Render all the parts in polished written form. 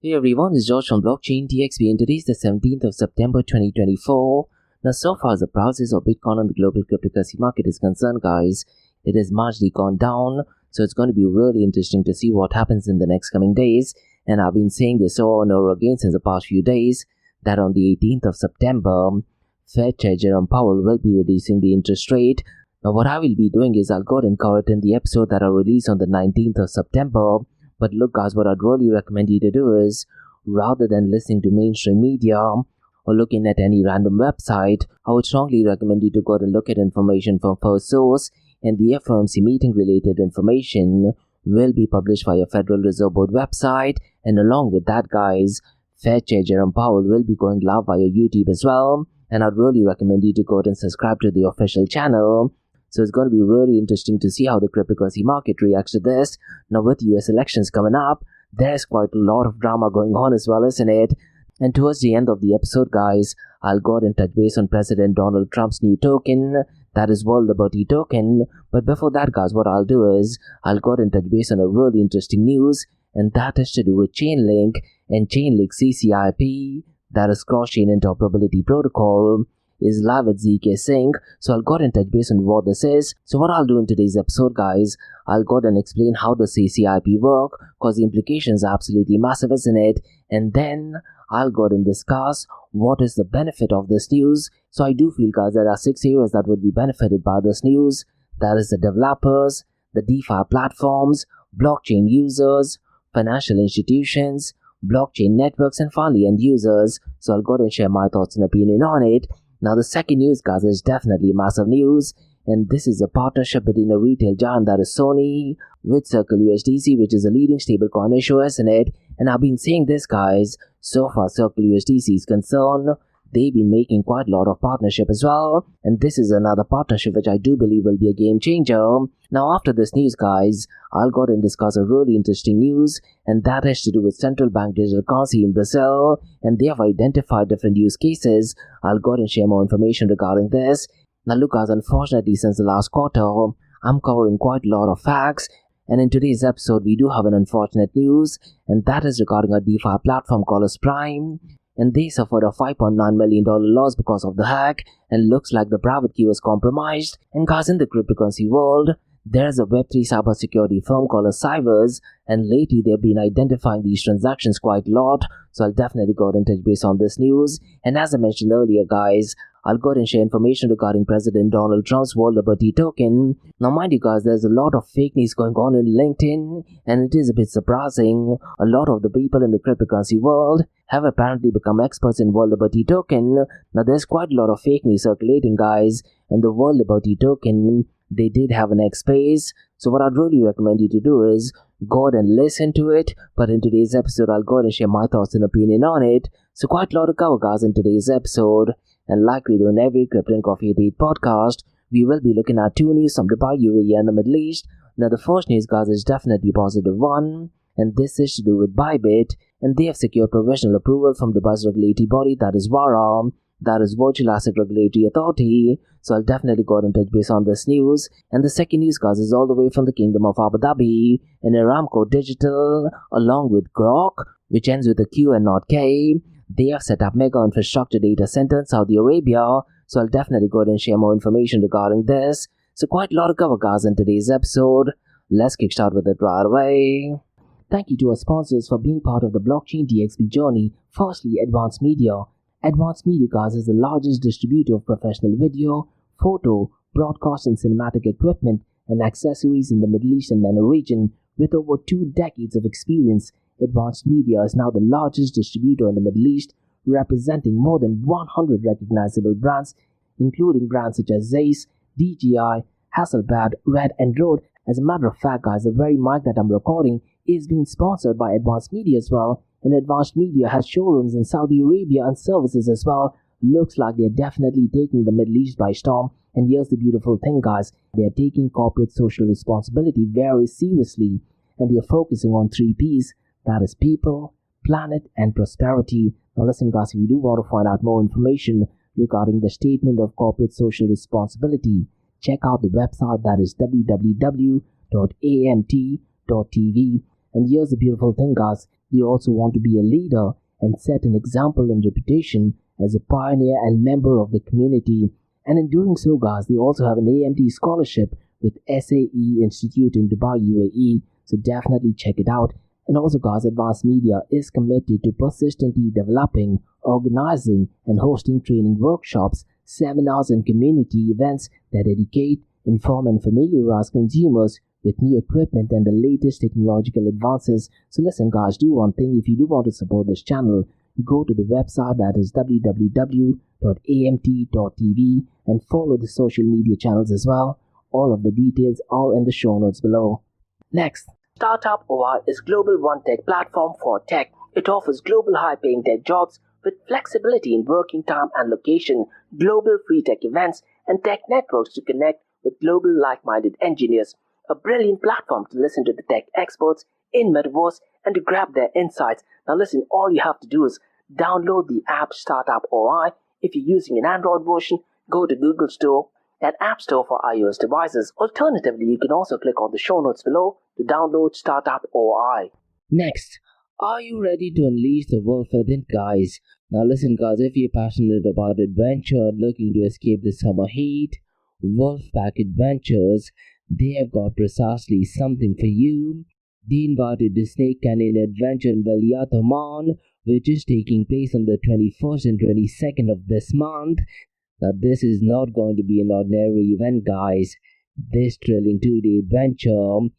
Hey everyone, it's George from Blockchain DXB and today is the 17th of September 2024. Now so far as the prices of Bitcoin on the global cryptocurrency market is concerned guys, it has marginally gone down. So it's going to be really interesting to see what happens in the next coming days. And I've been saying this over and over again since the past few days that on the 18th of September, Fed Chair Jerome Powell will be reducing the interest rate. Now what I will be doing is I'll go ahead and cover it in the episode that I released on the 19th of September. But look guys, what I'd really recommend you to do is, rather than listening to mainstream media or looking at any random website, I would strongly recommend you to go and look at information from first source, and the FOMC meeting related information will be published via Federal Reserve Board website. And along with that guys, Fed Chair Jerome Powell will be going live via YouTube as well, and I'd really recommend you to go and subscribe to the official channel. So it's going to be really interesting to see how the cryptocurrency market reacts to this. Now with US elections coming up, there's quite a lot of drama going on as well, isn't it? And towards the end of the episode guys, I'll go ahead and touch base on President Donald Trump's new token, that is World Liberty Token. But before that guys, what I'll do is, I'll go ahead and touch base on a really interesting news, and that is to do with Chainlink and Chainlink CCIP, that is Cross-Chain Interoperability Protocol, is live at ZKsync. So I'll go ahead and touch base on what this is. So what I'll do in today's episode guys, I'll go ahead and explain how does CCIP work, because the implications are absolutely massive, isn't it? And then I'll go ahead and discuss what is the benefit of this news. So I do feel guys there are 6 areas that would be benefited by this news. That is the developers, the DeFi platforms, blockchain users, financial institutions, blockchain networks, and finally end users. So I'll go ahead and share my thoughts and opinion on it. Now the second news guys is definitely massive news, and this is a partnership between a retail giant that is Sony with Circle USDC, which is a leading stablecoin issuer, isn't it? And I've been saying this guys, so far Circle USDC is concerned, they've been making quite a lot of partnership as well, and this is another partnership which I do believe will be a game changer. Now after this news guys, I'll go ahead and discuss a really interesting news, and that has to do with central bank digital currency in Brazil, and they have identified different use cases. I'll go ahead and share more information regarding this. Now look guys, unfortunately since the last quarter, I'm covering quite a lot of facts, and in today's episode we do have an unfortunate news, and that is regarding a DeFi platform called as Prime. And they suffered a $5.9 million loss because of the hack, and looks like the private key was compromised. And guys, in the cryptocurrency world, there's a Web3 cybersecurity firm called as Cybers, and lately they've been identifying these transactions quite a lot. So I'll definitely go ahead and touch base on this news. And as I mentioned earlier guys, I'll go ahead and share information regarding President Donald Trump's World Liberty Token. Now mind you guys, there's a lot of fake news going on in LinkedIn, and it is a bit surprising. A lot of the people in the cryptocurrency world have apparently become experts in World Liberty Token. Now there's quite a lot of fake news circulating guys, and the World Liberty Token, they did have an X space. So what I'd really recommend you to do is go ahead and listen to it. But in today's episode, I'll go ahead and share my thoughts and opinion on it. So quite a lot to cover guys in today's episode. And like we do in every Crypto and Coffee Date podcast, we will be looking at 2 news from Dubai, UAE and the Middle East. Now the first news guys is definitely a positive one, and this is to do with Bybit, and they have secured provisional approval from Dubai's regulatory body, that is VARA, that is Virtual Asset Regulatory Authority. So I'll definitely go ahead and touch base on this news. And the second news guys is all the way from the Kingdom of Abu Dhabi, and Aramco Digital along with Grok, which ends with a Q and not K, they have set up mega infrastructure data center in Saudi Arabia. So I'll definitely go ahead and share more information regarding this. So quite a lot of cover guys in today's episode. Let's kickstart with it right away. Thank you to our sponsors for being part of the Blockchain DXB journey. Firstly, Advanced Media. Advanced Media guys is the largest distributor of professional video, photo, broadcast and cinematic equipment and accessories in the Middle East and MENA region. With over 2 decades of experience, Advanced Media is now the largest distributor in the Middle East, representing more than 100 recognizable brands, including brands such as Zeiss, DJI, Hasselblad, Red and Rode. As a matter of fact guys, the very mic that I'm recording is being sponsored by Advanced Media as well, and Advanced Media has showrooms in Saudi Arabia and services as well. Looks like they're definitely taking the Middle East by storm. And here's the beautiful thing guys, they're taking corporate social responsibility very seriously, and they're focusing on 3 P's, that is people, planet and prosperity. Now listen guys, if you do want to find out more information regarding the statement of corporate social responsibility, check out the website, that is www.amt.tv. And here's the beautiful thing guys, They also want to be a leader and set an example and reputation as a pioneer and member of the community. And in doing so, guys, they also have an AMD scholarship with SAE Institute in Dubai, UAE. So definitely check it out. And also, guys, Advanced Media is committed to persistently developing, organizing, and hosting training workshops, seminars, and community events that educate, inform, and familiarize consumers with new equipment and the latest technological advances. So listen, guys, do one thing. If you do want to support this channel, go to the website, that is www.amt.tv, and follow the social media channels as well. All of the details are in the show notes below. Next, Startup OI is global one-tech platform for tech. It offers global high-paying tech jobs with flexibility in working time and location, global free tech events, and tech networks to connect with global like-minded engineers. A brilliant platform to listen to the tech experts in Metaverse and to grab their insights. Now listen, all you have to do is download the app Startup OI. If you're using an Android version, go to Google Store and App Store for iOS devices. Alternatively, you can also click on the show notes below to download Startup OI. Next, are you ready to unleash the world within, guys? Now listen, guys, if you're passionate about adventure, looking to escape the summer heat, Wolfpack Adventures, they have got precisely something for you. They invited the Snake Canyon Adventure in Valiat, Oman, which is taking place on the 21st and 22nd of this month. Now this is not going to be an ordinary event, guys. This thrilling 2-day adventure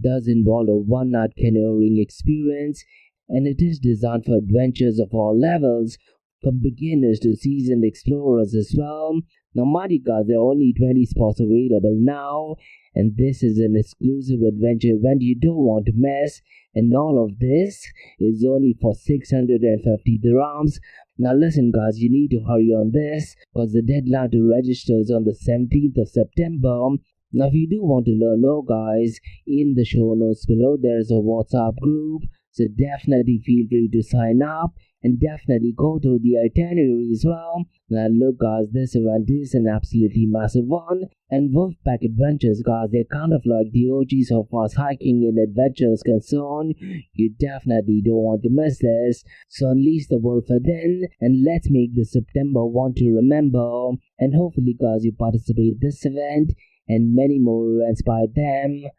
does involve a one-night canoeing experience, and it is designed for adventures of all levels, from beginners to seasoned explorers as well. Now mind you, guys, there are only 20 spots available now, and this is an exclusive adventure event you don't want to miss. And all of this is only for 650 dirhams. Now listen, guys, you need to hurry on this because the deadline to register is on the 17th of September. Now if you do want to learn more, guys, in the show notes below there is a WhatsApp group, so definitely feel free to sign up and definitely go to the itinerary as well. Now look, guys, this event is an absolutely massive one, and Wolfpack Adventures, guys, they're kind of like the OGs of us hiking and adventures concerned. You definitely don't want to miss this. So unleash the wolf within and let's make this September one to remember. And hopefully, guys, you participate in this event and many more events by them.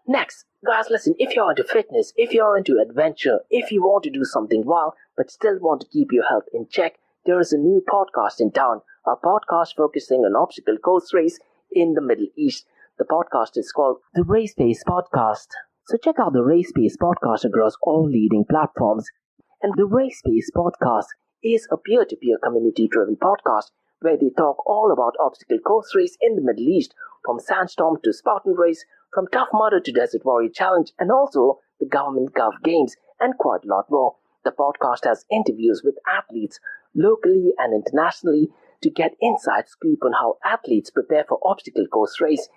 Next, guys, listen, if you're into fitness, if you're into adventure, if you want to do something wild but still want to keep your health in check, there is a new podcast in town, a podcast focusing on obstacle course race in the Middle East. The podcast is called the Race Pace Podcast. So check out the Race Pace Podcast across all leading platforms. And the Race Pace Podcast is a peer-to-peer community-driven podcast where they talk all about obstacle course race in the Middle East, from Sandstorm to Spartan Race, from Tough Mudder to Desert Warrior Challenge, and also the Government Gov Games, and quite a lot more. The podcast has interviews with athletes locally and internationally to get inside scoop on how athletes prepare for obstacle course race.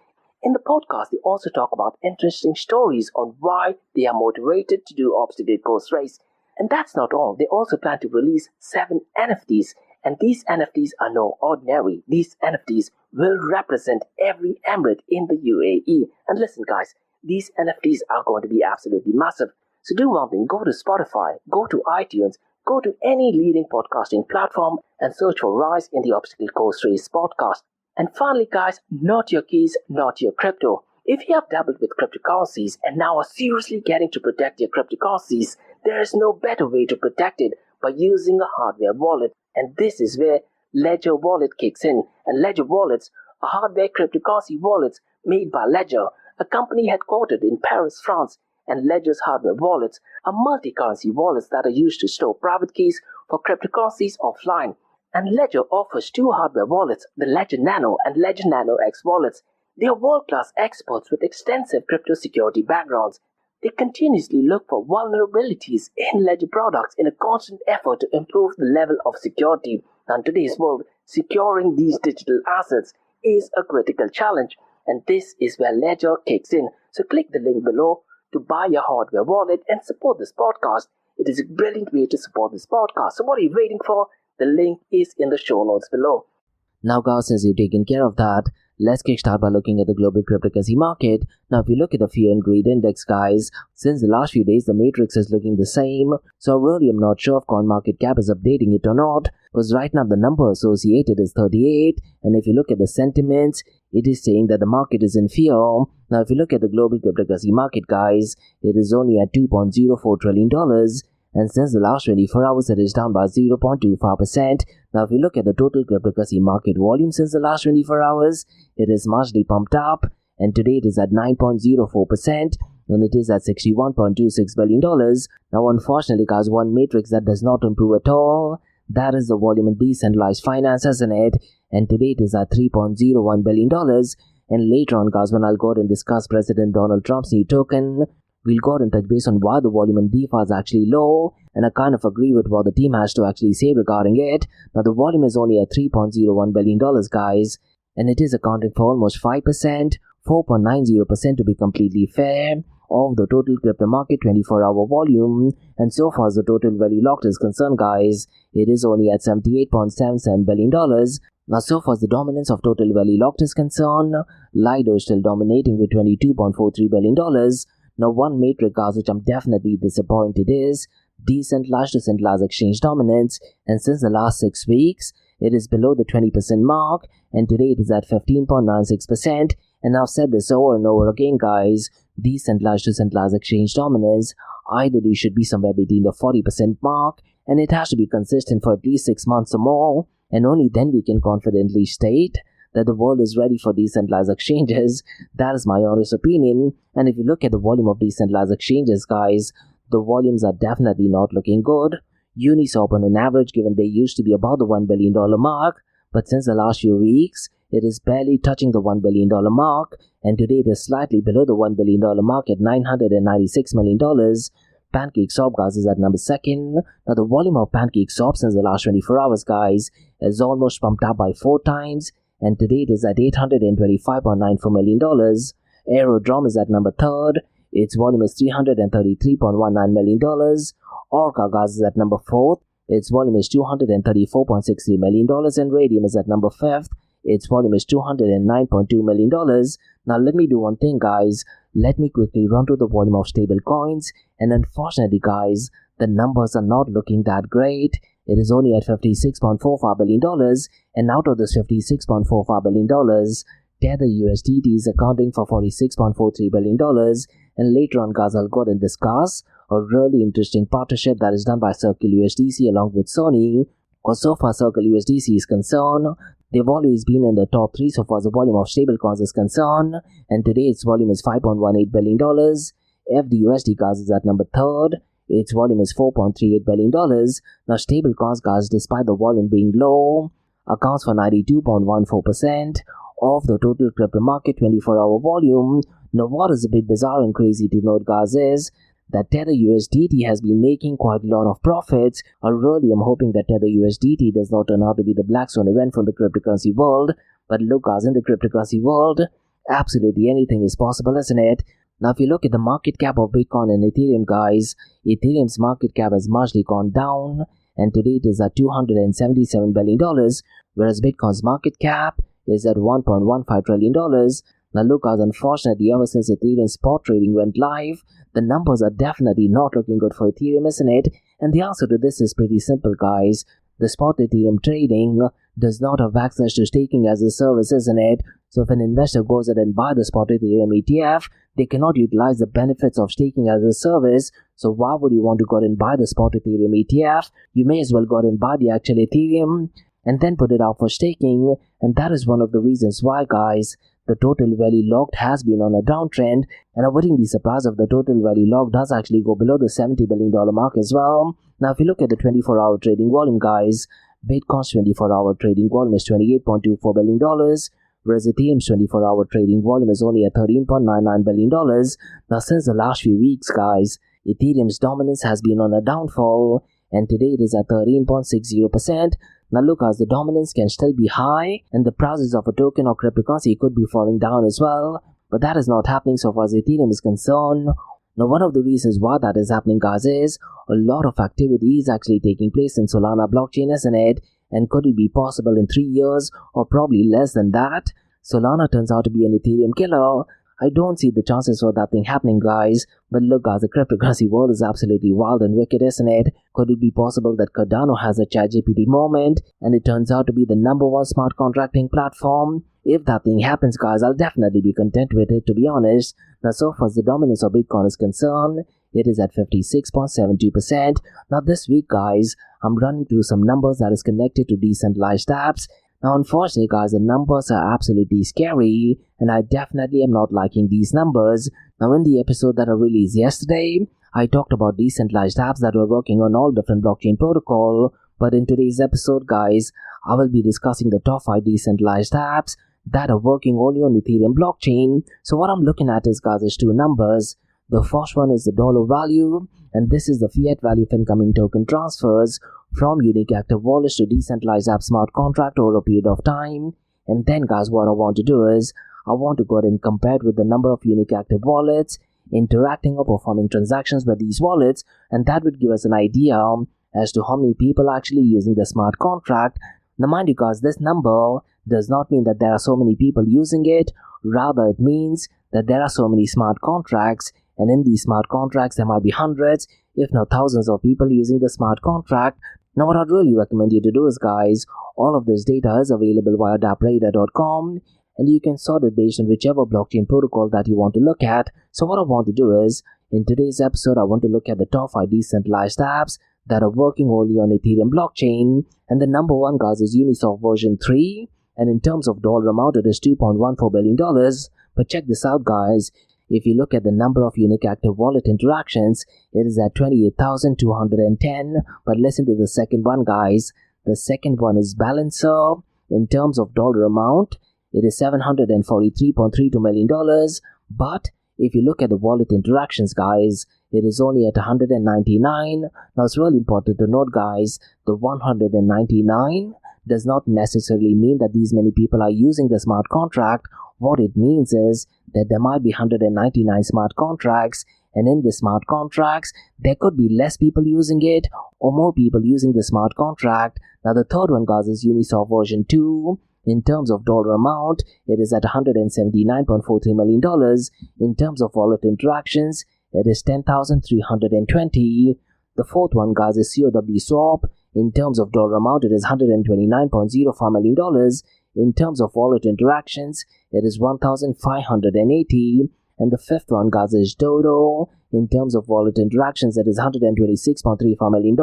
In the podcast, they also talk about interesting stories on why they are motivated to do obstacle course race. And that's not all. They also plan to release 7 NFTs. And these NFTs are no ordinary. These NFTs will represent every emirate in the UAE. And listen, guys, these NFTs are going to be absolutely massive. So do one thing, go to Spotify, go to iTunes, go to any leading podcasting platform and search for Rise in the Obstacle Course Race podcast. And finally, guys, not your keys, not your crypto. If you have dabbled with cryptocurrencies and now are seriously getting to protect your cryptocurrencies, there is no better way to protect it by using a hardware wallet. And this is where Ledger Wallet kicks in. And Ledger Wallets are hardware cryptocurrency wallets made by Ledger, a company headquartered in Paris, France. And Ledger's hardware wallets are multi-currency wallets that are used to store private keys for cryptocurrencies offline. And Ledger offers 2 hardware wallets, the Ledger Nano and Ledger Nano X wallets. They are world-class experts with extensive crypto security backgrounds. They continuously look for vulnerabilities in Ledger products in a constant effort to improve the level of security. Now, in today's world, securing these digital assets is a critical challenge, and this is where Ledger kicks in. So click the link below to buy your hardware wallet and support this podcast. It is a brilliant way to support this podcast. So what are you waiting for? The link is in the show notes below. Now guys, since you've taken care of that, let's kickstart by looking at the global cryptocurrency market. Now if you look at the fear and greed index guys, since the last few days the matrix is looking the same, so really I'm not sure if CoinMarketCap is updating it or not, because right now the number associated is 38, and if you look at the sentiments, it is saying that the market is in fear. Now if you look at the global cryptocurrency market guys, it is only at $2.04 trillion, and since the last 24 hours it is down by 0.25%. Now if you look at the total cryptocurrency market volume since the last 24 hours, it is marginally pumped up, and today it is at 9.04%, and it is at $61.26 billion. Now unfortunately guys, one matrix that does not improve at all, that is the volume in decentralized finance, isn't it? And today it is at $3.01 billion. And later on guys, when I'll go ahead and discuss President Donald Trump's new token, we'll go ahead and touch base on why the volume in DeFi is actually low, and I kind of agree with what the team has to actually say regarding it. Now the volume is only at $3.01 billion guys, and it is accounting for almost 5%, 4.90% to be completely fair, of the total crypto market 24-hour volume. And so far as the total value locked is concerned guys, it is only at $78.77 billion. Now so far as the dominance of total value locked is concerned, Lido is still dominating with $22.43 billion. Now one metric guys which I'm definitely disappointed is decentralized to centralized exchange dominance, and since the last 6 weeks it is below the 20% mark, and today it is at 15.96%. And I've said this over and over again guys, decentralized to centralized exchange dominance ideally should be somewhere between the 40% mark, and it has to be consistent for at least 6 months or more, and only then we can confidently state that the world is ready for decentralized exchanges. That is my honest opinion. And if you look at the volume of decentralized exchanges guys, the volumes are definitely not looking good. Uniswap on an average, given they used to be about the $1 billion mark, but since the last few weeks it is barely touching the $1 billion mark, and today it is slightly below the $1 billion mark at $996 million. PancakeSwap guys is at number 2nd. Now the volume of PancakeSwap since the last 24 hours guys is almost pumped up by 4 times, and today it is at $825.94 million. Aerodrome is at number 3rd. Its volume is $333.19 million. Orca guys is at number 4th. Its volume is $234.63 million, and Radium is at number 5th. Its volume is $209.2 million. Now let me do one thing guys, let me quickly run through the volume of stable coins, and unfortunately guys, the numbers are not looking that great. It is only at $56.45 billion, and out of this $56.45 billion, Tether USDT is accounting for $46.43 billion, and later on guys I'll go ahead and discuss a really interesting partnership that is done by Circle USDC along with Sony, because so far Circle USDC is concerned, they've always been in the top 3 so far as the volume of stablecoins is concerned, and today its volume is $5.18 billion. FDUSD guys is at number 3rd. Its volume is $4.38 billion. Now stablecoins guys, despite the volume being low, accounts for 92.14% of the total crypto market 24-hour volume. Now what is a bit bizarre and crazy to note guys is that Tether USDT has been making quite a lot of profits. I really am hoping that Tether USDT does not turn out to be the black swan event from the cryptocurrency world. But look guys, in the cryptocurrency world, absolutely anything is possible, isn't it? Now if you look at the market cap of Bitcoin and Ethereum guys, Ethereum's market cap has marginally gone down, and today it is at $277 billion, whereas Bitcoin's market cap is at $1.15 trillion. Now look guys, unfortunately ever since Ethereum spot trading went live, the numbers are definitely not looking good for Ethereum, isn't it? And the answer to this is pretty simple guys. The spot Ethereum trading does not have access to staking as a service, isn't it? So if an investor goes ahead and buy the spot Ethereum ETF, they cannot utilize the benefits of staking as a service. So why would you want to go ahead and buy the spot Ethereum ETF? You may as well go ahead and buy the actual Ethereum and then put it out for staking. And that is one of the reasons why guys, the total value locked has been on a downtrend, and I wouldn't be surprised if the total value locked does actually go below the $70 billion mark as well. Now if you look at the 24-hour trading volume guys, Bitcoin's 24-hour trading volume is $28.24 billion, whereas Ethereum's 24-hour trading volume is only at $13.99 billion. Now since the last few weeks guys, Ethereum's dominance has been on a downfall, and today it is at 13.60%. Now look guys, the dominance can still be high, and the prices of a token or cryptocurrency could be falling down as well, but that is not happening so far as Ethereum is concerned. Now one of the reasons why that is happening guys is a lot of activity is actually taking place in Solana blockchain, isn't it? And could it be possible in 3 years or probably less than that? Solana turns out to be an Ethereum killer. I don't see the chances for that thing happening, guys. But look, guys, the cryptocurrency world is absolutely wild and wicked, isn't it? Could it be possible that Cardano has a ChatGPT moment and it turns out to be the #1 smart contracting platform? If that thing happens, guys, I'll definitely be content with it, to be honest. Now, so far as the dominance of Bitcoin is concerned, it is at 56.72%. Now, this week, guys, I'm running through some numbers that is connected to decentralized apps. Now, unfortunately, guys, the numbers are absolutely scary, and I definitely am not liking these numbers. Now, in the episode that I released yesterday, I talked about decentralized apps that were working on all different blockchain protocol, but in today's episode, guys, I will be discussing the top 5 decentralized apps that are working only on Ethereum blockchain. So what I'm looking at is, guys, is two numbers. The first one is the dollar value, and this is the fiat value of incoming token transfers from unique active wallets to decentralized app smart contract over a period of time. And then, guys, what I want to do is I want to go ahead and compare it with the number of unique active wallets interacting or performing transactions with these wallets, and that would give us an idea as to how many people are actually using the smart contract. Now, mind you, guys, this number does not mean that there are so many people using it. Rather, it means that there are so many smart contracts, and in these smart contracts there might be hundreds, if not thousands of people using the smart contract. Now, what I'd really recommend you to do is, guys, all of this data is available via dappradar.com, and you can sort it based on whichever blockchain protocol that you want to look at. So what I want to do is, in today's episode, I want to look at the top 5 decentralized apps that are working only on Ethereum blockchain, and the #1, guys, is Uniswap version 3, and in terms of dollar amount, it is $2.14 billion. But check this out, guys. If you look at the number of unique active wallet interactions, it is at 28,210. But listen to the second one, guys. The second one is Balancer. In terms of dollar amount, it is $743.32 million. But if you look at the wallet interactions, guys, it is only at 199. Now, it's really important to note, guys, the 199 does not necessarily mean that these many people are using the smart contract. What it means is that there might be 199 smart contracts, and in the smart contracts, there could be less people using it or more people using the smart contract. Now, the third one, guys, is Uniswap version 2. In terms of dollar amount, it is at $179.43 million. In terms of wallet interactions, it is 10,320. The fourth one, guys, is COW Swap. In terms of dollar amount, it is $129.05 million. In terms of wallet interactions, it is 1,580. And the fifth one, guys, is Dodo. In terms of wallet interactions, it is $126.35 million.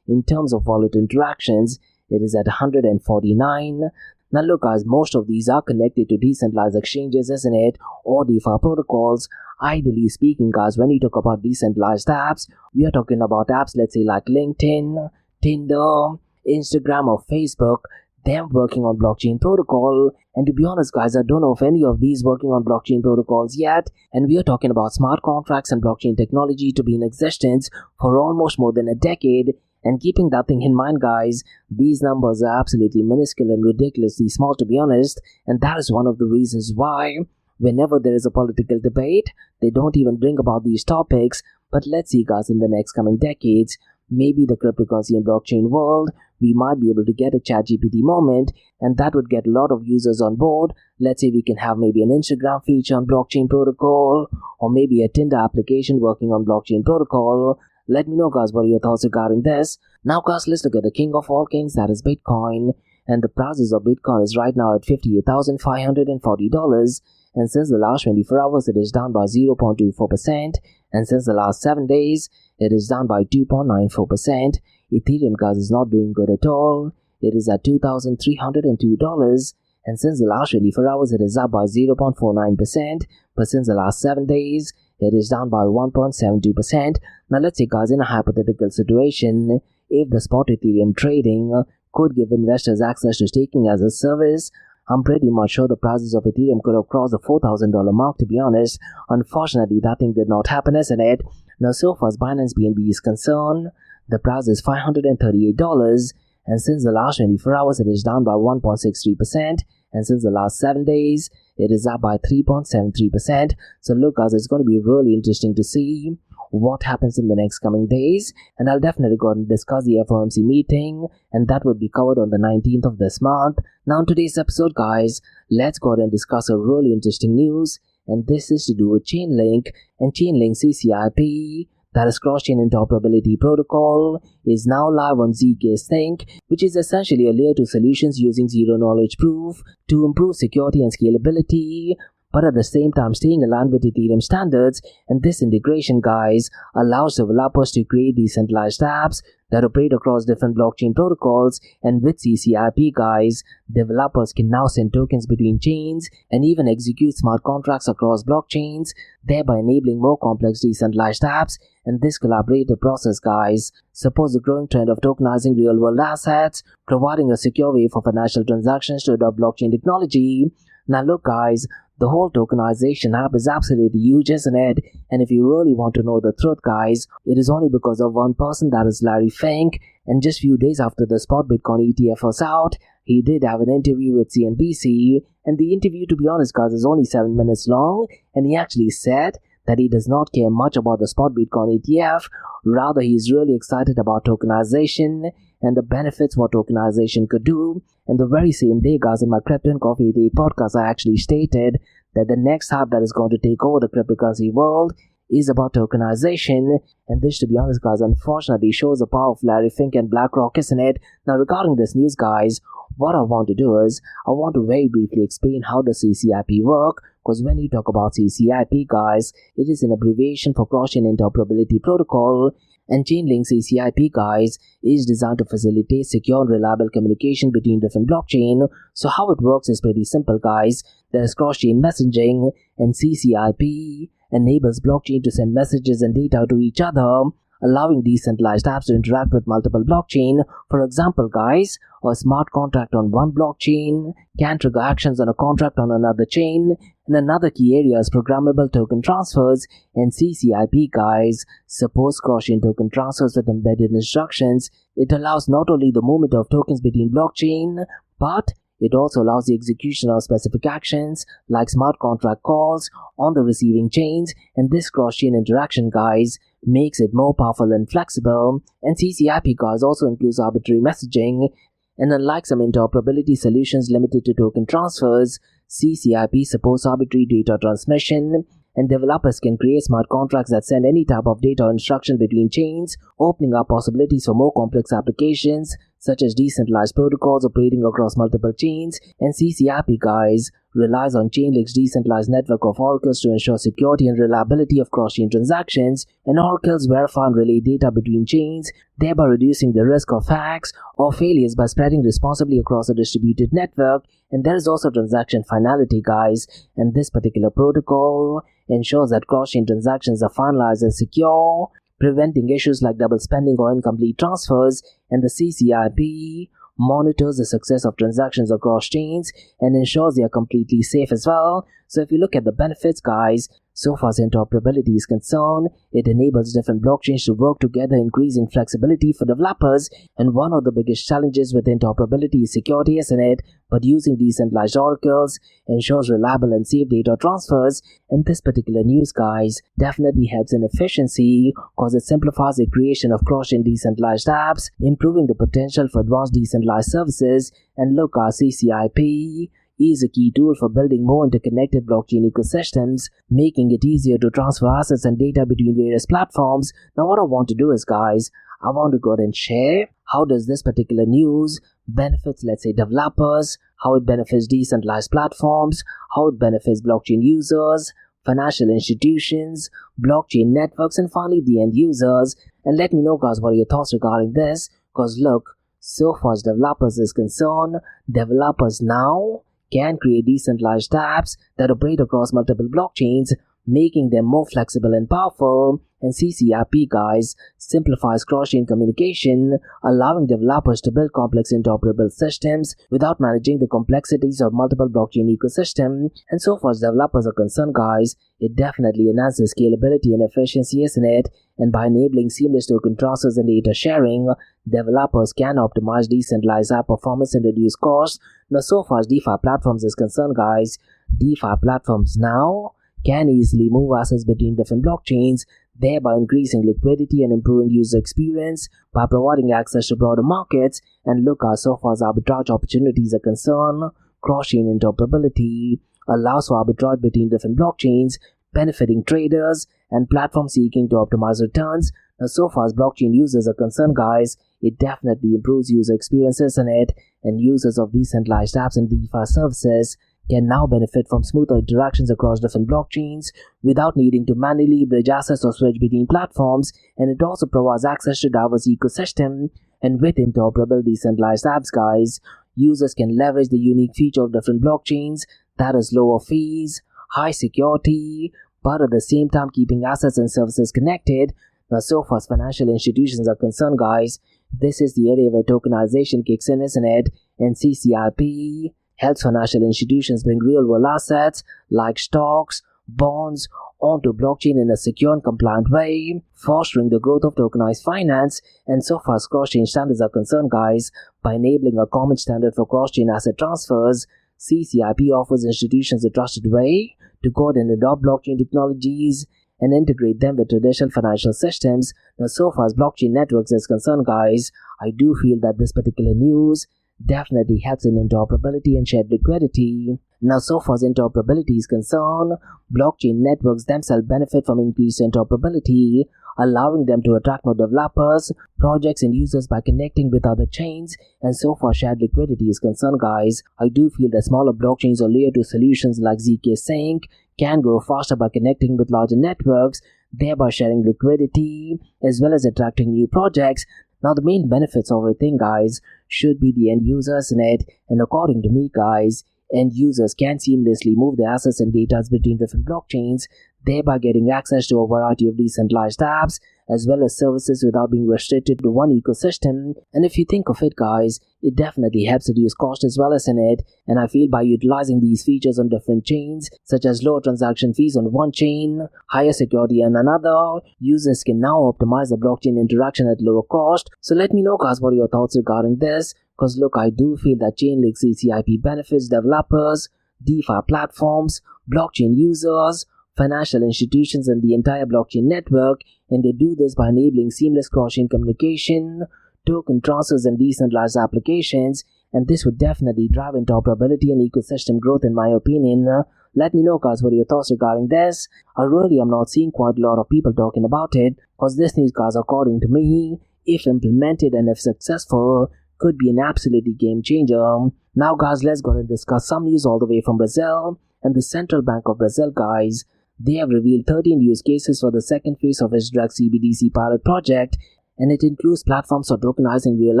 In terms of wallet interactions, it is at 149. Now look, guys, most of these are connected to decentralized exchanges, isn't it? Or DeFi protocols. Ideally speaking, guys, when you talk about decentralized apps, we are talking about apps, let's say, like LinkedIn, Tinder, Instagram, or Facebook. Them working on blockchain protocol. And to be honest, guys, I don't know of any of these working on blockchain protocols yet. And we are talking about smart contracts and blockchain technology to be in existence for almost more than a decade. And keeping that thing in mind, guys, these numbers are absolutely minuscule and ridiculously small, to be honest. And that is one of the reasons why whenever there is a political debate, they don't even bring about these topics. But let's see, guys, in the next coming decades, maybe the cryptocurrency and blockchain world, we might be able to get a ChatGPT moment, and that would get a lot of users on board. Let's say we can have maybe an Instagram feature on blockchain protocol, or maybe a Tinder application working on blockchain protocol. Let me know, guys, what are your thoughts regarding this. Now, guys, let's look at the king of all kings, that is Bitcoin. And the prices of Bitcoin is right now at $58,540. And since the last 24 hours, it is down by 0.24%. And since the last 7 days, it is down by 2.94%. Ethereum, guys, is not doing good at all. It is at $2,302. And since the last 24 hours, it is up by 0.49%. But since the last 7 days, it is down by 1.72%. Now, let's say, guys, in a hypothetical situation, if the spot Ethereum trading could give investors access to staking as a service, I'm pretty much sure the prices of Ethereum could have crossed the $4,000 mark, to be honest. Unfortunately, that thing did not happen, isn't it? Now, so far as Binance BNB is concerned, the price is $538, and since the last 24 hours, it is down by 1.63%, and since the last 7 days, it is up by 3.73%. So look, guys, it's going to be really interesting to see what happens in the next coming days, and I'll definitely go and discuss the FOMC meeting, and that would be covered on the 19th of this month. Now in today's episode, guys, let's go ahead and discuss a really interesting news, and this is to do with Chainlink and Chainlink CCIP. That is cross-chain interoperability protocol is now live on ZKsync, which is essentially a layer 2 solutions using zero-knowledge proof to improve security and scalability, but at the same time staying aligned with Ethereum standards. And this integration, guys, allows developers to create decentralized apps that operate across different blockchain protocols, and with CCIP, guys, developers can now send tokens between chains and even execute smart contracts across blockchains, thereby enabling more complex decentralized apps. And this collaborative process, guys, supports the growing trend of tokenizing real-world assets, providing a secure way for financial transactions to adopt blockchain technology. Now look, guys, the whole tokenization app is absolutely huge, isn't it? And if you really want to know the truth, guys, it is only because of one person, that is Larry Fink. And just few days after the spot Bitcoin ETF was out, he did have an interview with CNBC, and the interview, to be honest, guys, is only 7 minutes long, and he actually said that he does not care much about the spot Bitcoin ETF. Rather, he is really excited about tokenization and the benefits what tokenization could do. And the very same day, guys, in my Crypto and Coffee 88 podcast, I actually stated that the next hype that is going to take over the cryptocurrency world is about tokenization. And this, to be honest, guys, unfortunately shows the power of Larry Fink and BlackRock, isn't it? Now, regarding this news, guys, what I want to do is I want to very briefly explain how does CCIP work, because when you talk about CCIP, guys, it is an abbreviation for Cross-Chain Interoperability Protocol, and Chainlink CCIP, guys, is designed to facilitate secure and reliable communication between different blockchain. So how it works is pretty simple, guys. There is cross-chain messaging, and CCIP enables blockchain to send messages and data to each other, allowing decentralized apps to interact with multiple blockchain. For example, guys, a smart contract on one blockchain can trigger actions on a contract on another chain. And another key area is programmable token transfers, and CCIP, guys, supports cross-chain token transfers with embedded instructions. It allows not only the movement of tokens between blockchain, but it also allows the execution of specific actions like smart contract calls on the receiving chains, and this cross-chain interaction, guys, makes it more powerful and flexible. And CCIP, guys, also includes arbitrary messaging, and unlike some interoperability solutions limited to token transfers, CCIP supports arbitrary data transmission, and developers can create smart contracts that send any type of data or instruction between chains, opening up possibilities for more complex applications such as decentralized protocols operating across multiple chains. And CCIP, guys, relies on Chainlink's decentralized network of oracles to ensure security and reliability of cross-chain transactions, and oracles verify and relay data between chains, thereby reducing the risk of hacks or failures by spreading responsibly across a distributed network. And there is also transaction finality, guys, and this particular protocol ensures that cross-chain transactions are finalized and secure, preventing issues like double spending or incomplete transfers. And the CCIP monitors the success of transactions across chains and ensures they are completely safe as well. So if you look at the benefits, guys, so far as interoperability is concerned, it enables different blockchains to work together, increasing flexibility for developers. And one of the biggest challenges with interoperability is security, isn't it? But using decentralized oracles ensures reliable and safe data transfers. And this particular news, guys, definitely helps in efficiency because it simplifies the creation of cross-chain decentralized apps, improving the potential for advanced decentralized services. And look, our CCIP is a key tool for building more interconnected blockchain ecosystems, making it easier to transfer assets and data between various platforms. Now what I want to do is, guys, I want to go ahead and share how does this particular news benefits, let's say, developers, how it benefits decentralized platforms, how it benefits blockchain users, financial institutions, blockchain networks, and finally the end users. And let me know, guys, what are your thoughts regarding this, because look, so far as developers is concerned, developers now can create decentralized apps that operate across multiple blockchains, making them more flexible and powerful. And CCIP, guys, simplifies cross-chain communication, allowing developers to build complex interoperable systems without managing the complexities of multiple blockchain ecosystem. And so far as developers are concerned, guys, it definitely enhances scalability and efficiency, isn't it? And by enabling seamless token transfers and data sharing, developers can optimize decentralized app performance and reduce costs. Now, so far as DeFi Platforms is concerned, guys, DeFi Platforms now can easily move assets between different blockchains, thereby increasing liquidity and improving user experience by providing access to broader markets. And look, so far as arbitrage opportunities are concerned, cross-chain interoperability allows for arbitrage between different blockchains, benefiting traders and platforms seeking to optimize returns. Now, so far as blockchain users are concerned, guys, it definitely improves user experiences in it, and users of decentralized apps and DeFi services can now benefit from smoother interactions across different blockchains without needing to manually bridge assets or switch between platforms. And it also provides access to diverse ecosystem, and with interoperable decentralized apps, guys, users can leverage the unique feature of different blockchains, that is lower fees, high security, but at the same time keeping assets and services connected. Now, so far as financial institutions are concerned, guys, this is the area where tokenization kicks in, isn't it? And CCIP helps financial institutions bring real-world assets like stocks, bonds, onto blockchain in a secure and compliant way, fostering the growth of tokenized finance. And so far as cross-chain standards are concerned, guys, by enabling a common standard for cross-chain asset transfers, CCIP offers institutions a trusted way to code and adopt blockchain technologies and integrate them with traditional financial systems. Now, so far as blockchain networks is concerned, guys, I do feel that this particular news definitely helps in interoperability and shared liquidity. Now, so far as interoperability is concerned, blockchain networks themselves benefit from increased interoperability, allowing them to attract more developers, projects, and users by connecting with other chains. And so far shared liquidity is concerned, guys, I do feel that smaller blockchains or layer 2 solutions like ZKsync can grow faster by connecting with larger networks, thereby sharing liquidity as well as attracting new projects. Now, the main benefits of everything, guys, should be the end users in it, and according to me, guys, end users can seamlessly move their assets and data between different blockchains, thereby getting access to a variety of decentralized apps as well as services without being restricted to one ecosystem. And if you think of it, guys, it definitely helps reduce cost as well as in it. And I feel by utilizing these features on different chains, such as lower transaction fees on one chain, higher security on another, users can now optimize the blockchain interaction at lower cost. So let me know, guys, what are your thoughts regarding this? Because look, I do feel that Chainlink CCIP benefits developers, DeFi platforms, blockchain users, financial institutions, and the entire blockchain network, and they do this by enabling seamless cross-chain communication, token transfers, and decentralized applications, and this would definitely drive interoperability and ecosystem growth in my opinion. Let me know, guys, what are your thoughts regarding this. I really am not seeing quite a lot of people talking about it, because this news, guys, according to me, if implemented and if successful, could be an absolutely game changer. Now, guys, let's go and discuss some news all the way from Brazil. And the Central Bank of Brazil, guys, they have revealed 13 use cases for the second phase of its Drag CBDC pilot project, and it includes platforms for tokenizing real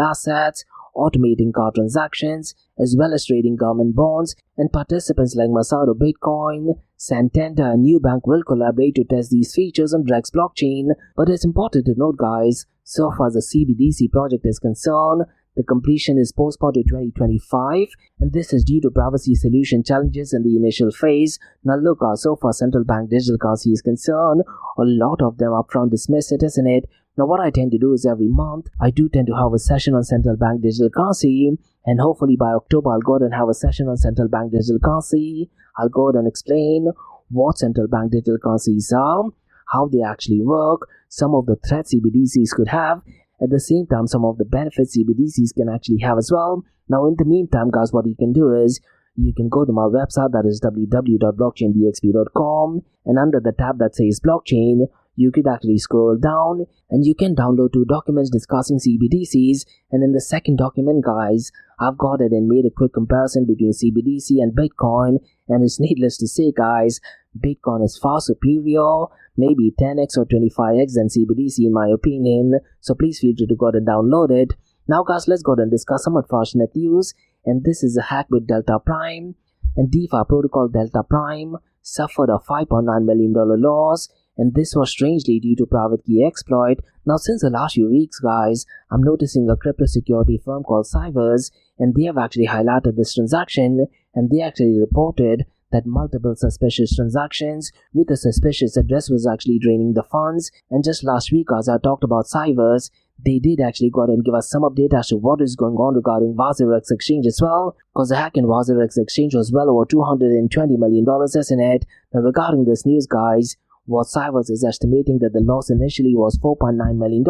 assets, automating card transactions, as well as trading government bonds. And participants like Masado Bitcoin, Santander, and Nubank will collaborate to test these features on Drag's blockchain. But it's important to note, guys, so far as the CBDC project is concerned, the completion is postponed to 2025, and this is due to privacy solution challenges in the initial phase. Now look, so far central bank digital currency is concerned, a lot of them upfront dismiss it, isn't it? Now what I tend to do is every month, I do tend to have a session on central bank digital currency, and hopefully by October I'll go ahead and have a session on central bank digital currency. I'll go ahead and explain what central bank digital currencies are, how they actually work, some of the threats CBDCs could have, at the same time some of the benefits CBDCs can actually have as well. Now in the meantime, guys, what you can do is you can go to my website, that is www.blockchaindxb.com, and under the tab that says blockchain, you could actually scroll down and you can download 2 documents discussing CBDCs. And in the second document, guys, I've got it and made a quick comparison between CBDC and Bitcoin, and it's needless to say, guys, Bitcoin is far superior, maybe 10x or 25x than CBDC in my opinion, so please feel free to go ahead and download it. Now, guys, let's go ahead and discuss some unfortunate news, and this is a hack with Delta Prime. And DeFi protocol Delta Prime suffered a $5.9 million loss, and this was strangely due to private key exploit. Now, since the last few weeks, guys, I'm noticing a crypto security firm called Cybers, and they have actually highlighted this transaction, and they actually reported that multiple suspicious transactions with a suspicious address was actually draining the funds. And just last week, as I talked about Cybers, they did actually go ahead and give us some update as to what is going on regarding WazirX Exchange as well, because the hack in WazirX Exchange was well over $220 million, isn't it? Now regarding this news, guys, what Cybers is estimating that the loss initially was $4.9 million,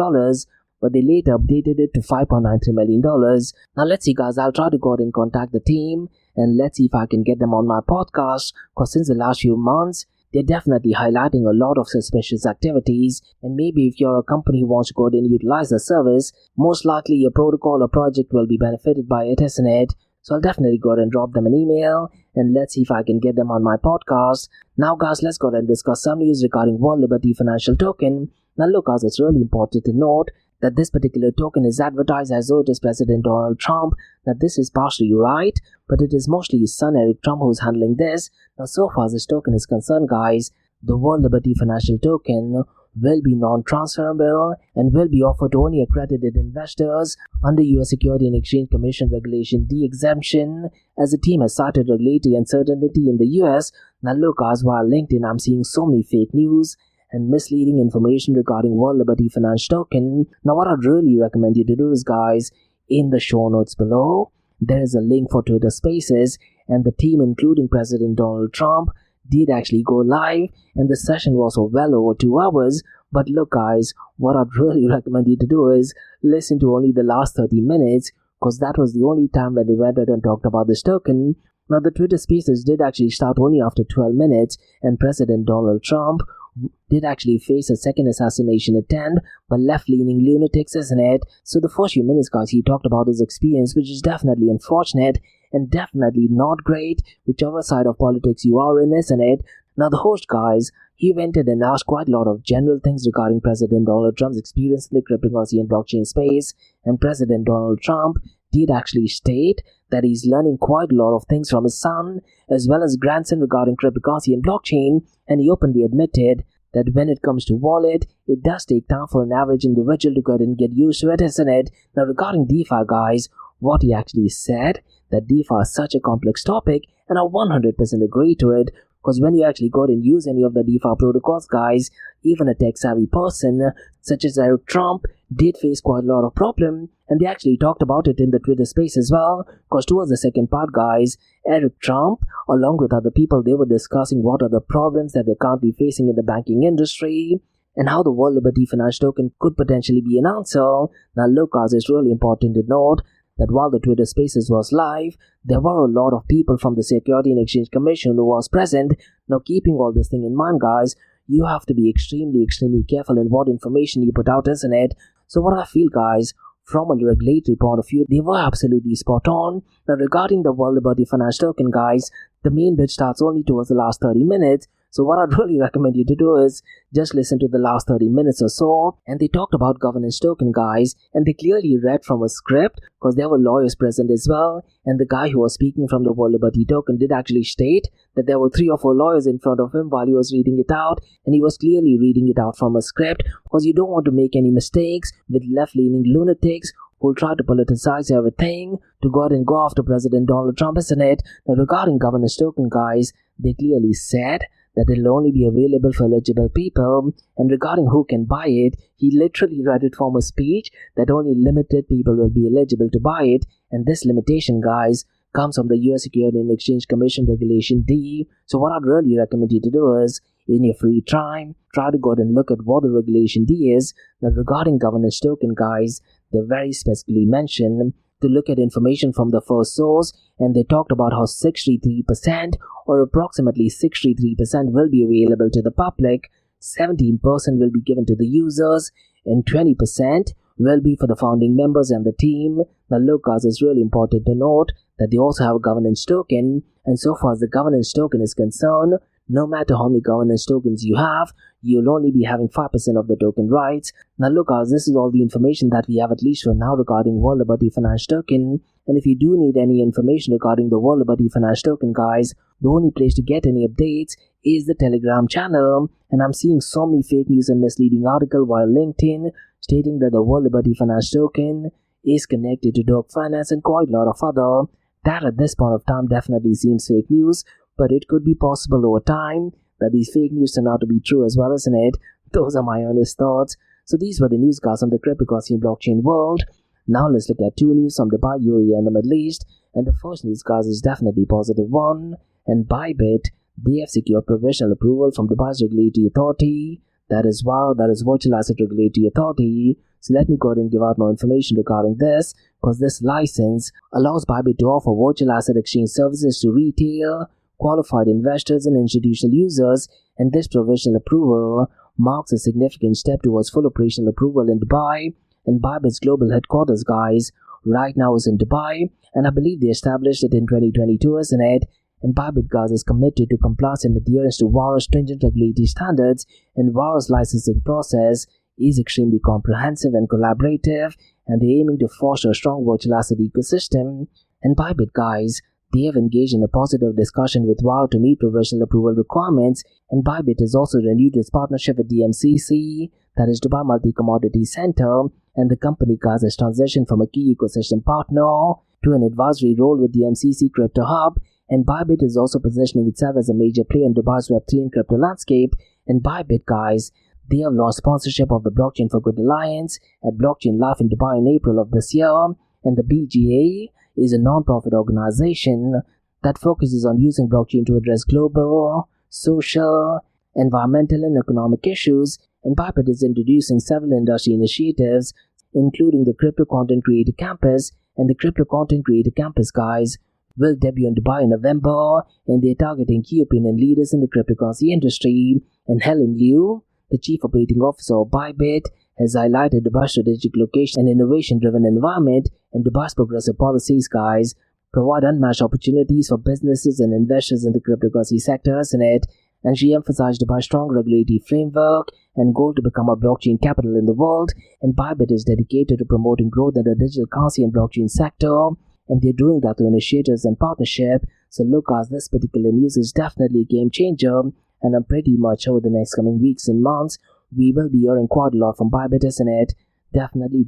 but they later updated it to $5.93 million. Now let's see guys, I'll try to go out and contact the team and let's see if I can get them on my podcast, because since the last few months, they're definitely highlighting a lot of suspicious activities, and maybe if you're a company who wants to go out and utilize the service, most likely your protocol or project will be benefited by it, isn't it? So I'll definitely go ahead and drop them an email and let's see if I can get them on my podcast. Now guys, let's go ahead and discuss some news regarding World Liberty Financial Token. Now look guys, it's really important to note that this particular token is advertised as though it is President Donald Trump. Now this is partially right, but it is mostly his son Eric Trump who's handling this. Now so far as this token is concerned guys, the World Liberty Financial Token will be non-transferable and will be offered to only accredited investors under US Security and Exchange Commission regulation D exemption, as the team has cited regulatory uncertainty in the US. Now look guys, while LinkedIn I'm seeing so many fake news and misleading information regarding World Liberty Financial Token. Now what I'd really recommend you to do is guys, in the show notes below, there is a link for Twitter Spaces, and the team including President Donald Trump did actually go live, and the session was for well over 2 hours. But look guys, what I'd really recommend you to do is listen to only the last 30 minutes, because that was the only time when they went out and talked about this token. Now the Twitter Spaces did actually start only after 12 minutes, and President Donald Trump did actually face a second assassination attempt by left-leaning lunatics, isn't it? So the first few minutes guys, he talked about his experience, which is definitely unfortunate and definitely not great, whichever side of politics you are in, isn't it? Now the host guys, he went in and asked quite a lot of general things regarding President Donald Trump's experience in the cryptocurrency and blockchain space, and President Donald Trump did actually state that he's learning quite a lot of things from his son as well as grandson regarding cryptocurrency and blockchain, and he openly admitted that when it comes to wallet, it does take time for an average individual to go ahead and get used to it, isn't it? Now regarding DeFi guys, what he actually said, that DeFi is such a complex topic, and I 100% agree to it, because when you actually go and use any of the DeFi protocols guys, even a tech-savvy person such as Eric Trump did face quite a lot of problem, and they actually talked about it in the Twitter space as well, because towards the second part guys, Eric Trump along with other people, they were discussing what are the problems that they're currently facing in the banking industry and how the World Liberty Financial Token could potentially be an answer. Now look guys, it's really important to note that while the Twitter Spaces was live, there were a lot of people from the Security and Exchange Commission who was present. Now keeping all this thing in mind guys, you have to be extremely careful in what information you put out, isn't it? So what I feel guys, from a regulatory point of view, they were absolutely spot on. Now regarding the World Liberty Financial Token guys, the main bit starts only towards the last 30 minutes. So what I'd really recommend you to do is just listen to the last 30 minutes or so, and they talked about governance token guys, and they clearly read from a script because there were lawyers present as well, and the guy who was speaking from the World Liberty token did actually state that there were 3 or 4 lawyers in front of him while he was reading it out, and he was clearly reading it out from a script because you don't want to make any mistakes with left-leaning lunatics who'll try to politicize everything to go out and go after President Donald Trump, isn't it? Now regarding governance token guys, they clearly said that it'll only be available for eligible people, and regarding who can buy it, he literally read it from a speech that only limited people will be eligible to buy it, and this limitation guys comes from the US Security and Exchange Commission regulation D. So what I'd really recommend you to do is, in your free time, try to go ahead and look at what the regulation D is. Now regarding governance token guys, they very specifically mentioned to look at information from the first source, and they talked about how 63% or approximately 63% will be available to the public, 17% will be given to the users, and 20% will be for the founding members and the team. Now look guys, it's really important to note that they also have a governance token, and so far as the governance token is concerned, no matter how many governance tokens you have, you'll only be having 5% of the token rights. Now look guys, this is all the information that we have at least for now regarding World Liberty Financial Token, and if you do need any information regarding the World Liberty Financial Token guys, the only place to get any updates is the Telegram channel, and I'm seeing so many fake news and misleading articles while LinkedIn stating that the World Liberty Financial Token is connected to Dog Finance and quite a lot of other. That at this point of time definitely seems fake news, but it could be possible over time that these fake news turn out to be true as well, isn't it? Those are my honest thoughts. So these were the news guys on the cryptocurrency and blockchain world. Now let's look at 2 news from Dubai, UAE and the Middle East. And the first news guys is definitely positive one. And Bybit, they have secured provisional approval from Dubai's regulatory authority, that is VAR, that is Virtual Asset Regulatory Authority. So let me go ahead and give out more information regarding this, because this license allows Bybit to offer virtual asset exchange services to retail, qualified investors and institutional users, and this provisional approval marks a significant step towards full operational approval in Dubai. And Bybit's global headquarters, guys, right now is in Dubai, and I believe they established it in 2022, isn't it? And Bybit, guys, is committed to compliance and adherence to VAR's stringent regulatory standards, and VAR's licensing process is extremely comprehensive and collaborative, and they're aiming to foster a strong virtual asset ecosystem. And Bybit, guys, they have engaged in a positive discussion with VAR to meet provisional approval requirements, and Bybit has also renewed its partnership with DMCC, that is Dubai Multi-Commodity Center, and the company, guys, has transitioned from a key ecosystem partner to an advisory role with the MCC Crypto Hub, and Bybit is also positioning itself as a major player in Dubai's Web3 and crypto landscape. And Bybit, guys, they have launched sponsorship of the Blockchain for Good Alliance at Blockchain Live in Dubai in April of this year, and the BGA is a non-profit organization that focuses on using blockchain to address global, social, environmental and economic issues, and Bybit is introducing several industry initiatives, including the Crypto Content Creator Campus, and the Crypto Content Creator Campus, guys, will debut in Dubai in November, and they're targeting key opinion leaders in the cryptocurrency industry. And Helen Liu, the Chief Operating Officer of Bybit, has highlighted Dubai's strategic location and innovation-driven environment, and Dubai's progressive policies, guys, provide unmatched opportunities for businesses and investors in the cryptocurrency sector, isn't it? And she emphasized Dubai's strong regulatory framework and goal to become a blockchain capital in the world, and Bybit is dedicated to promoting growth in the digital currency and blockchain sector, and they're doing that through initiatives and partnership. So look, guys, this particular news is definitely a game changer, and I'm pretty much over the next coming weeks and months, we will be hearing quite a lot from Bybit, isn't it? Definitely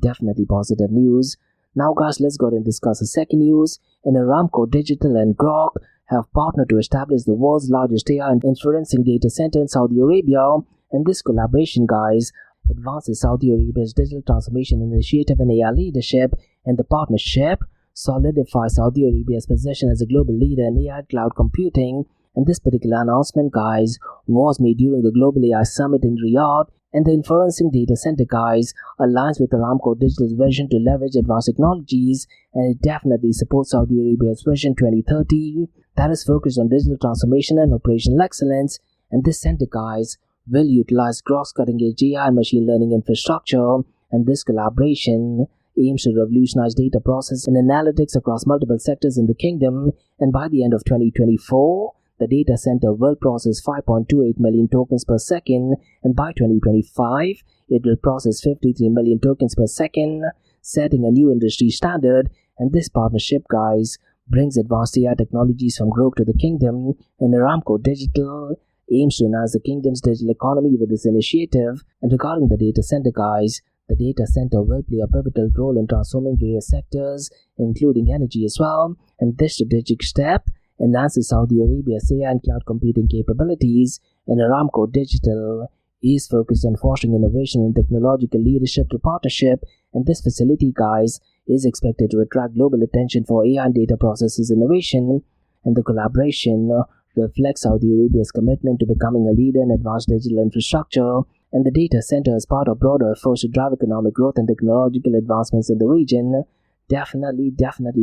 positive news. Now, guys, let's go ahead and discuss the second news. And Aramco Digital and Grok have partnered to establish the world's largest AI and inferencing data center in Saudi Arabia, and this collaboration, guys, advances Saudi Arabia's digital transformation initiative and AI leadership, and the partnership solidifies Saudi Arabia's position as a global leader in AI cloud computing. And this particular announcement, guys, was made during the Global AI Summit in Riyadh, and the inferencing data center, guys, aligns with Aramco Digital's vision to leverage advanced technologies, and it definitely supports Saudi Arabia's Vision 2030 that is focused on digital transformation and operational excellence. And this center, guys, will utilize Grok's cutting-edge AI and machine learning infrastructure, and this collaboration aims to revolutionize data processing and analytics across multiple sectors in the kingdom. And by the end of 2024, the data center will process 5.28 million tokens per second, and by 2025, it will process 53 million tokens per second, setting a new industry standard. And this partnership, guys, brings advanced AI technologies from Grok to the kingdom, and Aramco Digital aims to enhance the kingdom's digital economy with this initiative. And regarding the data center, guys, the data center will play a pivotal role in transforming various sectors, including energy as well, and this strategic step enhances Saudi Arabia's AI and cloud computing capabilities, and Aramco Digital is focused on fostering innovation and technological leadership through partnership, and this facility, guys, is expected to attract global attention for AI and data processes innovation, and the collaboration reflects Saudi Arabia's commitment to becoming a leader in advanced digital infrastructure, and the data center is part of broader efforts to drive economic growth and technological advancements in the region. Definitely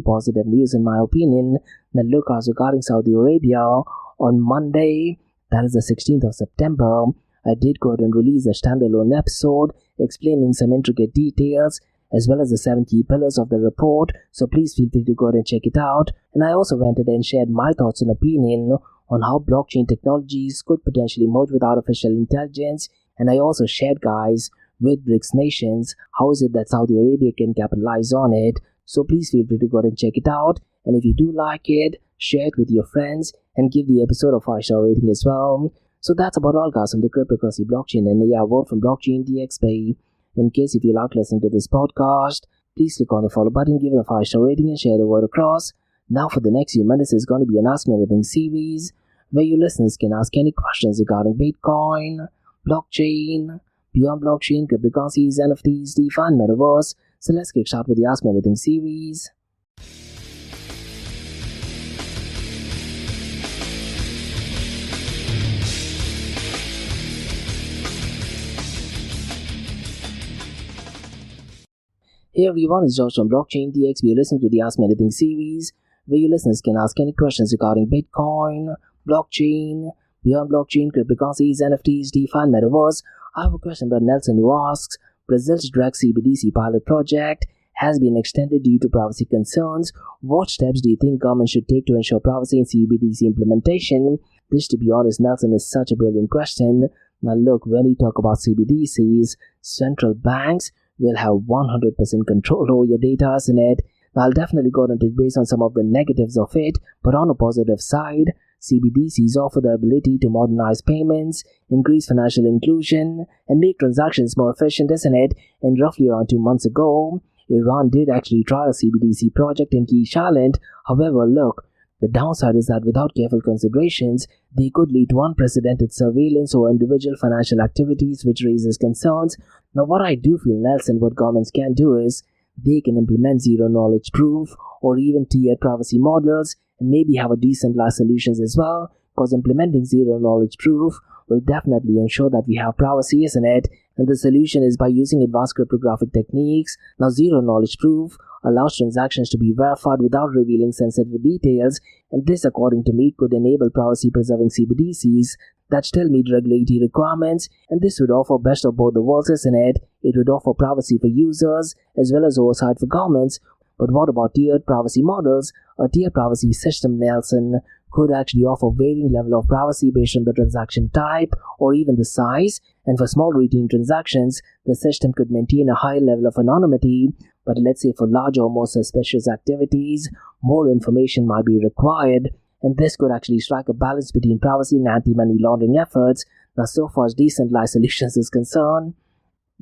positive news in my opinion. Now look, as regarding Saudi Arabia, on Monday, that is the 16th of September, I did go ahead and release a standalone episode explaining some intricate details as well as the 7 key pillars of the report, so please feel free to go ahead and check it out. And I also went ahead and shared my thoughts and opinion on how blockchain technologies could potentially merge with artificial intelligence, and I also shared, guys, with BRICS nations, how is it that Saudi Arabia can capitalize on it. So please feel free to go ahead and check it out, and if you do like it, share it with your friends and give the episode a 5-star rating as well. So that's about all, guys, on the cryptocurrency, blockchain and AI world from Blockchain DXB. In case if you like listening to this podcast, please click on the follow button, give it a 5-star rating and share the word across. Now for the next few minutes is going to be an Ask Me Anything series where you listeners can ask any questions regarding Bitcoin, blockchain, beyond blockchain, cryptocurrencies, NFTs, DeFi and Metaverse. So let's get started with the Ask Me Anything series. Hey everyone, it's Josh from Blockchain DXB. You're listening to the Ask Me Anything series, where you listeners can ask any questions regarding Bitcoin, blockchain, beyond blockchain, cryptocurrencies, NFTs, DeFi, and Metaverse. I have a question about Nelson who asks, Brazil's direct CBDC pilot project has been extended due to privacy concerns. What steps do you think government should take to ensure privacy in CBDC implementation? This, to be honest, Nelson, is such a brilliant question. Now look, when we talk about CBDCs, central banks will have 100% control over your data, isn't it? Now, I'll definitely go into it based on some of the negatives of it, but on a positive side, CBDCs offer the ability to modernize payments, increase financial inclusion, and make transactions more efficient, isn't it? And roughly around 2 months ago, Iran did actually try a CBDC project in Key Island. However, look, the downside is that without careful considerations, they could lead to unprecedented surveillance over individual financial activities, which raises concerns. Now, what I do feel, Nelson, what governments can do is they can implement zero-knowledge proof or even tiered privacy models and maybe have a decentralized solutions as well, because implementing zero-knowledge proof will definitely ensure that we have privacy, isn't it? And the solution is by using advanced cryptographic techniques. Now, zero-knowledge proof allows transactions to be verified without revealing sensitive details, and this, according to me, could enable privacy-preserving CBDCs that still meet regulatory requirements, and this would offer best of both the worlds, isn't it? It would offer privacy for users as well as oversight for governments. But what about tiered privacy models? A tiered privacy system, Nelson, could actually offer varying level of privacy based on the transaction type or even the size, and for small routine transactions, the system could maintain a high level of anonymity. But let's say for larger or more suspicious activities, more information might be required, and this could actually strike a balance between privacy and anti-money laundering efforts. Now, so far as decentralized solutions is concerned,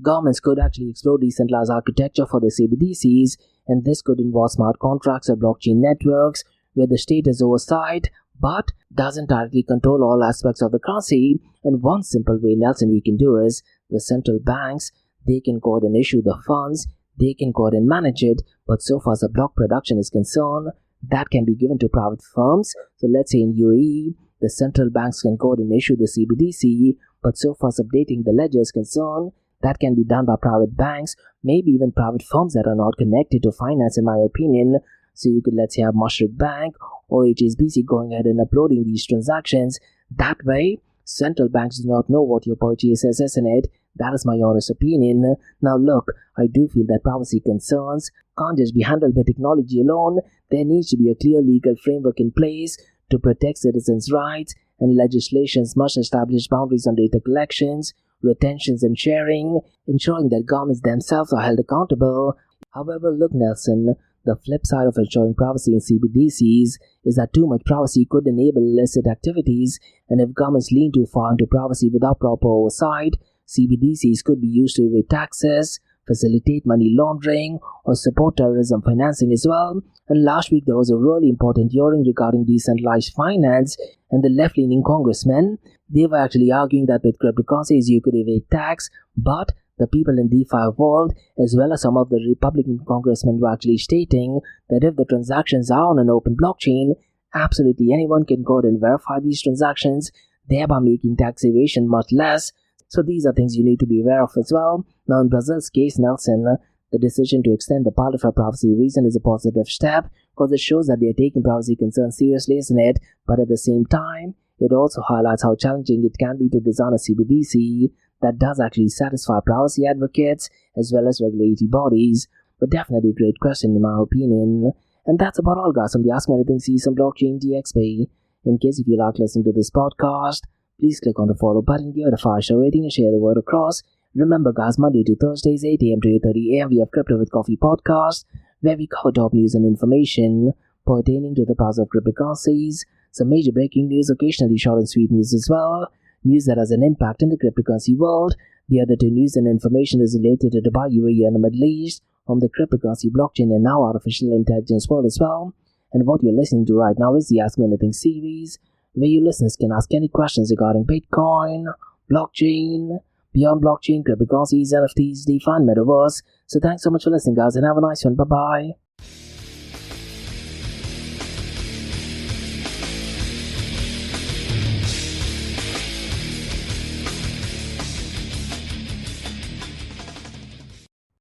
governments could actually explore decentralized architecture for their CBDCs, and this could involve smart contracts or blockchain networks where the state has oversight but doesn't directly control all aspects of the currency. And one simple way, Nelson, we can do is the central banks, they can go ahead and issue the funds, they can go ahead and manage it, but so far as the block production is concerned, that can be given to private firms. So let's say in UAE, the central banks can go ahead and issue the CBDC, but so far as updating the ledger is concerned, that can be done by private banks, maybe even private firms that are not connected to finance, in my opinion. So you could, let's say, have Mashreq Bank or HSBC going ahead and uploading these transactions. That way, central banks do not know what your purchase is, isn't it? That is my honest opinion. Now look, I do feel that privacy concerns can't just be handled by technology alone. There needs to be a clear legal framework in place to protect citizens' rights, and legislations must establish boundaries on data collections, retentions, and sharing, ensuring that governments themselves are held accountable. However, look, Nelson, the flip side of ensuring privacy in CBDCs is that too much privacy could enable illicit activities, and if governments lean too far into privacy without proper oversight, CBDCs could be used to evade taxes, facilitate money laundering, or support terrorism financing as well. And last week there was a really important hearing regarding decentralized finance, and the left-leaning congressmen, they were actually arguing that with cryptocurrencies you could evade tax, but the people in DeFi world, as well as some of the Republican congressmen, were actually stating that if the transactions are on an open blockchain, absolutely anyone can go ahead and verify these transactions, thereby making tax evasion much less. So these are things you need to be aware of as well. Now in Brazil's case, Nelson, the decision to extend the pilot for privacy reason is a positive step, because it shows that they are taking privacy concerns seriously, isn't it? But at the same time, it also highlights how challenging it can be to design a CBDC that does actually satisfy privacy advocates as well as regulatory bodies. But definitely a great question in my opinion. And that's about all, guys, from the Ask Me Anything season Blockchain DXB. In case if you like listening to this podcast, please click on the follow button, give it a 5-star rating, and share the word across. Remember, guys, Monday to Thursdays, 8 a.m. to 8:30 a.m. we have Crypto with Coffee podcast, where we cover top news and information pertaining to the price of cryptocurrencies, some major breaking news, occasionally short and sweet news as well, news that has an impact in the cryptocurrency world. The other two news and information is related to Dubai, UAE, and the Middle East, from the cryptocurrency, blockchain, and now artificial intelligence world as well. And what you're listening to right now is the Ask Me Anything series, where you listeners can ask any questions regarding Bitcoin, blockchain, beyond blockchain, cryptocurrencies, NFTs, DeFi, and Metaverse. So thanks so much for listening, guys, and have a nice one. Bye-bye.